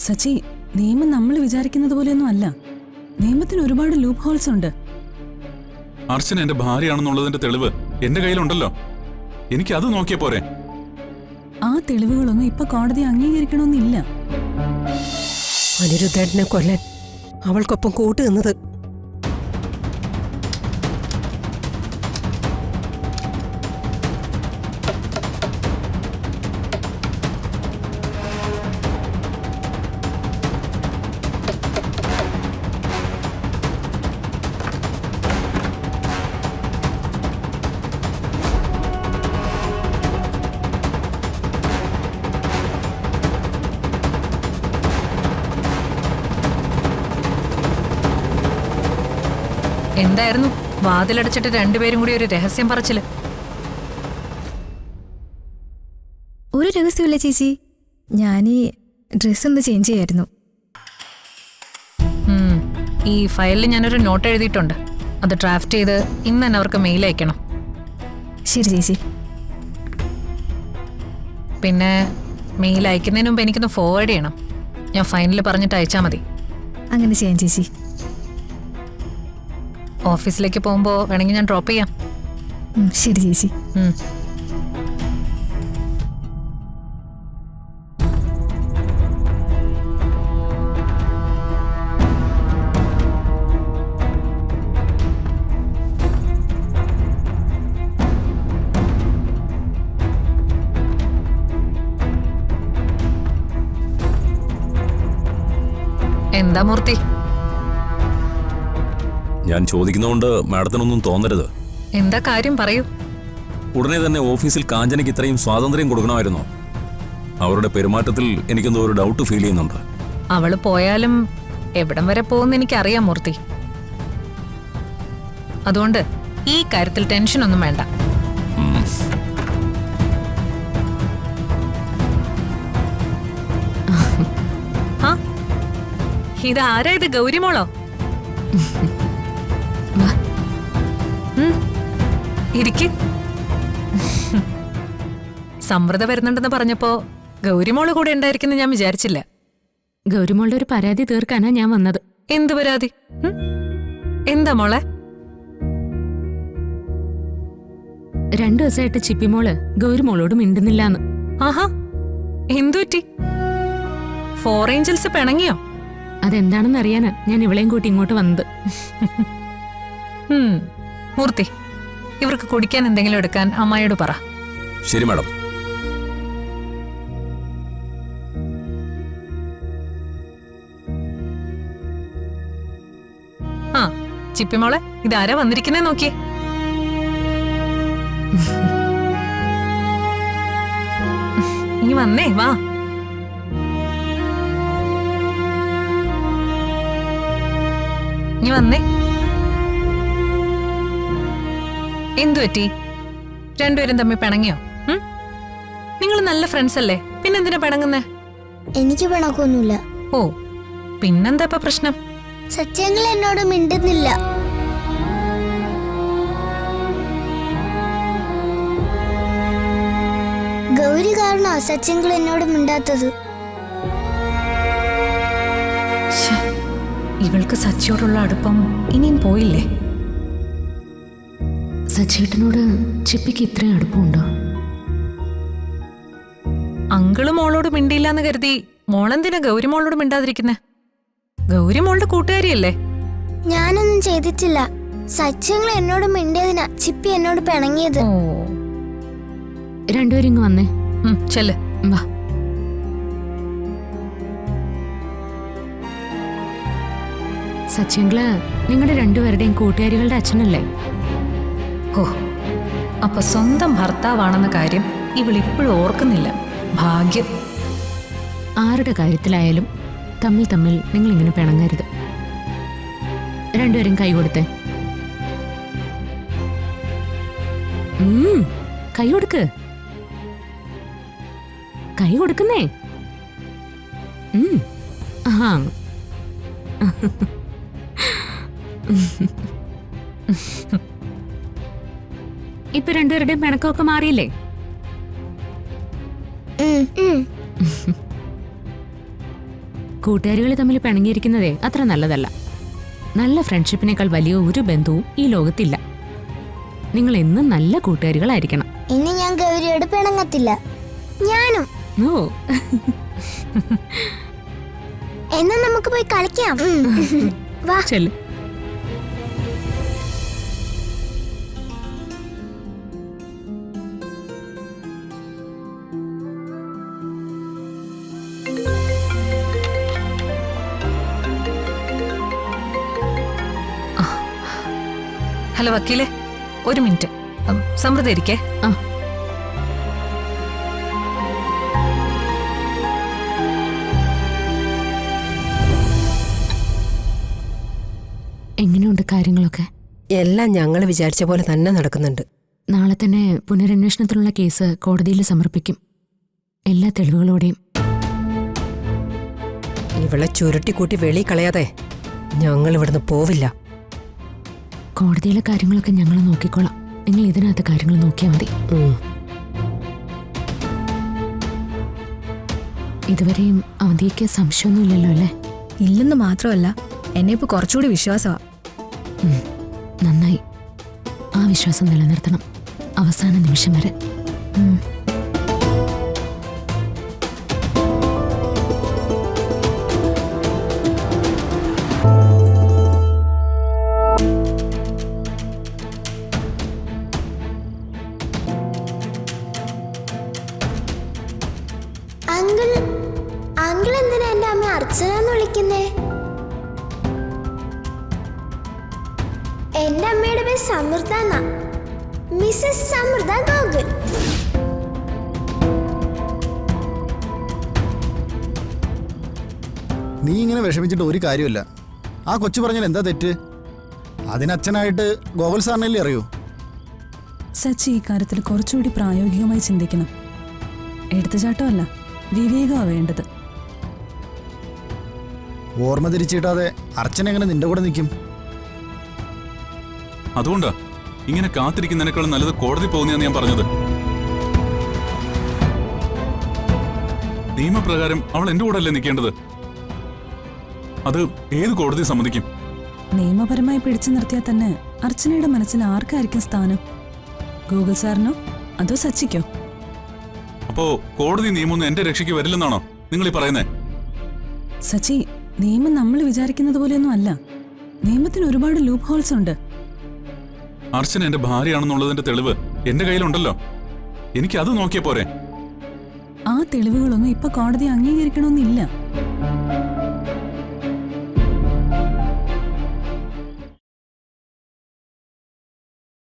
സച്ചി, നിയമം നമ്മൾ വിചാരിക്കുന്നത് പോലെയൊന്നും അല്ല. നിയമത്തിന് ഒരുപാട് ലൂപ്പ് ഹോൾസ് ഉണ്ട്. അർച്ചന എന്റെ ഭാര്യയാണെന്നുള്ളതിന്റെ തെളിവ് എന്റെ കയ്യിലുണ്ടല്ലോ. എനിക്ക് അത് നോക്കിയ പോരെ. ആ തെളിവുകളൊന്നും ഇപ്പൊ കോടതി അംഗീകരിക്കണമെന്നില്ല. അനിരുദ്ധേട്ടനെ കൊല്ലാൻ അവൾക്കൊപ്പം കൂട്ടുനിന്നത് എന്തായിരുന്നു വാതിലടച്ചിട്ട് രണ്ടുപേരും കൂടി ഒരു രഹസ്യം പറച്ചില്? ഒരു രഹസ്യമില്ല ചേച്ചി, ഞാൻ ഈ ഡ്രസ് ഒന്ന് ചേഞ്ച് ചെയ്യായിരുന്നു. ഈ ഫയലിൽ ഞാനൊരു നോട്ട് എഴുതിയിട്ടുണ്ട്. അത് ഡ്രാഫ്റ്റ് ചെയ്ത് ഇന്ന് തന്നെ അവർക്ക് മെയിൽ അയക്കണം. ശരി ചേച്ചി. പിന്നെ മെയിൽ അയക്കുന്നതിന് മുമ്പ് എനിക്കൊന്ന് ഫോർവേഡ് ചെയ്യണം. ഞാൻ ഫൈനൽ പറഞ്ഞിട്ട് അയച്ചാൽ മതി. അങ്ങനെ ചെയ്യാം ചേച്ചി. ഓഫീസിലേക്ക് പോകുമ്പോൾ വേണമെങ്കിൽ ഞാൻ ഡ്രോപ്പ് ചെയ്യാം. ശരി ചേച്ചി. എന്താ മൂർത്തി? ഞാൻ ചോദിക്കുന്നതുകൊണ്ട് മാഡത്തിനൊന്നും തോന്നരുത്. എന്താ കാര്യം പറയൂ. ഉടനെ തന്നെ ഓഫീസിൽ കാഞ്ചനയ്ക്ക് ഇത്രയും സ്വാതന്ത്ര്യം കൊടുക്കണമായിരുന്നോ? അവരുടെ പെരുമാറ്റത്തിൽ എനിക്കെന്തോ ഒരു ഡൗട്ട് ഫീൽ ചെയ്യുന്നുണ്ട്. അവള് പോയാലും എവിടം വരെ പോകുമെന്ന് എനിക്കറിയാം മൂർത്തി. അതുകൊണ്ട് ഈ കാര്യത്തിൽ ടെൻഷനൊന്നും വേണ്ട. ഇതാരാ ഇത്? ഗൗരിമോളോ? ഇരിക്ക്. സമൃദ്ധ വരുന്നുണ്ടെന്ന് പറഞ്ഞപ്പോ ഗൗരിമോള് കൂടെ ഉണ്ടായിരിക്കുന്ന ഞാൻ വിചാരിച്ചില്ല. ഗൗരിമോളുടെ ഒരു പരാതി തീർക്കാനാ ഞാൻ വന്നത്. എന്ത് പരാതി? എന്താ മോളെ? 2 ദിവസമായിട്ട് ചിപ്പിമോള് ഗൗരിമോളോട് മിണ്ടുന്നില്ലാന്ന്. ആഹാ, എന്തുപറ്റി? 4 ഏഞ്ചൽസ് പിണങ്ങിയോ? അതെന്താണെന്ന് അറിയാനാ ഞാൻ ഇവളെയും കൂട്ടി ഇങ്ങോട്ട് വന്നത്. മൂർത്തി, ഇവർക്ക് കുടിക്കാൻ എന്തെങ്കിലും എടുക്കാൻ അമ്മായിയോട് പറ. ശരി മാഡം. ആ ചിപ്പിമോളെ, ഇതാരാ വന്നിരിക്കുന്നേ നോക്കിയേ. ഇനി വന്നേ, വാ. ഇനി വന്നേ. എന്തുപറ്റി? രണ്ടുപേരും തമ്മിൽ പിണങ്ങിയോ? നിങ്ങൾ നല്ല ഫ്രണ്ട്സ് അല്ലേ, പിന്നെന്തിനാ പിണങ്ങുന്നേ? എനിക്ക് പിണക്കൊന്നുമില്ല. ഓ, പിന്നെന്താ ഇപ്പൊ പ്രശ്നം? സത്യങ്ങൾ എന്നോട് മിണ്ടുന്നില്ല. ഗൗരി കാരണോ സത്യങ്ങൾ എന്നോട് മിണ്ടാത്തത്. ഇവൾക്ക് സച്ചിയോടുള്ള അടുപ്പം ഇനിയും പോയില്ലേ? സച്ചേട്ടനോട് ചിപ്പിക്ക് ഇത്രയും അടുപ്പമുണ്ടോ? അങ്കിള് മോളോട് മിണ്ടിയില്ലാന്ന് കരുതി മോളെന്തിനാ ഗൗരി മോളോട് മിണ്ടാതിരിക്കുന്നേ? ഗൗരി മോളുടെ കൂട്ടുകാരിയല്ലേ? ഞാനൊന്നും ചെയ്തിട്ടില്ല. സത്യങ്ങൾ എന്നോട് മിണ്ടിയതിനാ ചിപ്പി എന്നോട് പിണങ്ങിയത്. ഓ, രണ്ടുപേരും ഇങ്ങ് വന്നേ. ചെല്ല്, വാ. സച്ചിങ്ങള് നിങ്ങളുടെ രണ്ടുപേരുടെയും കൂട്ടുകാരികളുടെ അച്ഛനല്ലേ? ഓ, അപ്പൊ സ്വന്തം ഭർത്താവാണെന്ന കാര്യം ഇവളിപ്പോഴും ഓർക്കുന്നില്ല. ഭാഗ്യം. ആരുടെ കാര്യത്തിലായാലും തമ്മിൽ തമ്മിൽ നിങ്ങളിങ്ങനെ പിണങ്ങരുത്. രണ്ടുപേരും കൈ കൊടുത്തേ. കൈ കൊടുക്ക്. കൈ കൊടുക്കുന്നേ. ആ, ഇപ്പൊ രണ്ടുപേരുടെയും പിണക്കമൊക്കെ മാറിയില്ലേ? കൂട്ടുകാരികൾ തമ്മിൽ പിണങ്ങിയിരിക്കുന്നതേ അത്ര നല്ലതല്ല. നല്ല ഫ്രണ്ട്ഷിപ്പിനേക്കാൾ വലിയ ഒരു ബന്ധവും ഈ ലോകത്തില്ല. നിങ്ങൾ എന്നും നല്ല കൂട്ടുകാരികളായിരിക്കണം. ഇനി ഞാൻ ഗൗരിയോട് പിണങ്ങത്തില്ല. ഞാനും. ഓ എന്നാ നമുക്ക് പോയി കളിക്കാം. വാ. ചെല്ലു. ഹലോ വക്കീലെ, ഒരു മിനിറ്റ്. സമൃദ്ധ ഇരിക്കേ. ആ. എങ്ങനെയുണ്ട് കാര്യങ്ങളൊക്കെ? എല്ലാം ഞങ്ങൾ വിചാരിച്ച പോലെ തന്നെ നടക്കുന്നുണ്ട്. നാളെ തന്നെ പുനരന്വേഷണത്തിനുള്ള കേസ് കോടതിയിൽ സമർപ്പിക്കും, എല്ലാ തെളിവുകളോടെയും. ഇവളെ ചുരുട്ടിക്കൂട്ടി വെളി കളയാതെ ഞങ്ങൾ ഇവിടുന്ന് പോവില്ല. കോടതിയിലെ കാര്യങ്ങളൊക്കെ ഞങ്ങൾ നോക്കിക്കോളാം. നിങ്ങൾ ഇതിനകത്ത് കാര്യങ്ങൾ നോക്കിയാൽ മതി. ഇതുവരെയും അവധിക്ക് സംശയമൊന്നുമില്ലല്ലോ അല്ലേ? ഇല്ലെന്ന് മാത്രമല്ല, എന്നെ ഇപ്പൊ കുറച്ചുകൂടി വിശ്വാസമാ. നന്നായി. ആ വിശ്വാസം നിലനിർത്തണം അവസാന നിമിഷം വരെ. അങ്കിൾ അങ്കിൾ എന്തിനാ എന്റെ അമ്മ അർച്ചന എന്ന് വിളിക്കുന്നേ? എന്റെ അമ്മയുടെ പേര് സമൃദ്ധ എന്നാ. മിസ്സസ് സമൃദ്ധ ഗോകുൽ. നീ ഇങ്ങനെ വിഷമിച്ചിട്ട് ഒരു കാര്യമില്ല. ആ കൊച്ചു പറഞ്ഞാൽ എന്താ തെറ്റ്? അതിനച്ഛനായിട്ട് ഗോകുൽ സാറിനല്ലേ അറിയൂ. സച്ചി ഈ കാര്യത്തിൽ കുറച്ചുകൂടി പ്രായോഗികമായി ചിന്തിക്കണം. എടുത്തുചാട്ടമല്ല, വിവേകമാണ് വേണ്ടത്. ഓർമ്മ തിരിച്ചിട്ടാതെ അർച്ചന എങ്ങനെ നിന്റെ കൂടെ നിൽക്കും? അതുകൊണ്ടാ ഇങ്ങനെ കാത്തിരിക്കുന്നതിനേക്കാളും നല്ലത് കോടതി പോകുന്നതെന്ന് ഞാൻ പറഞ്ഞത്. നിയമപ്രകാരം അവൾ എന്റെ കൂടെ അല്ലേ നിൽക്കേണ്ടത്? അത് ഏത് കോടതി സമ്മതിക്കും? നിയമപരമായി പിടിച്ചു നിർത്തിയാൽ തന്നെ അർച്ചനയുടെ മനസ്സിൽ ആർക്കായിരിക്കും സ്ഥാനം? ഗൂഗിൾ സാറിനോ അതോ സച്ചിക്കോ? അപ്പോ കോടതി നിയമമൊന്നും എന്റെ രക്ഷയ്ക്ക് വരില്ലെന്നാണോ നിങ്ങൾ ഈ പറയുന്നേ? സച്ചി, നിയമം നമ്മൾ വിചാരിക്കുന്നത് പോലെയൊന്നും അല്ല. നിയമത്തിന് ഒരുപാട് ലൂപ്പ് ഹോൾസ് ഉണ്ട്. അർച്ചന എന്റെ ഭാര്യയാണെന്നുള്ളതിന്റെ തെളിവ് എന്റെ കയ്യിലുണ്ടല്ലോ. എനിക്ക് അത് നോക്കിയാ പോരെ? ആ തെളിവുകളൊന്നും ഇപ്പൊ കോടതി അംഗീകരിക്കണമെന്നില്ല.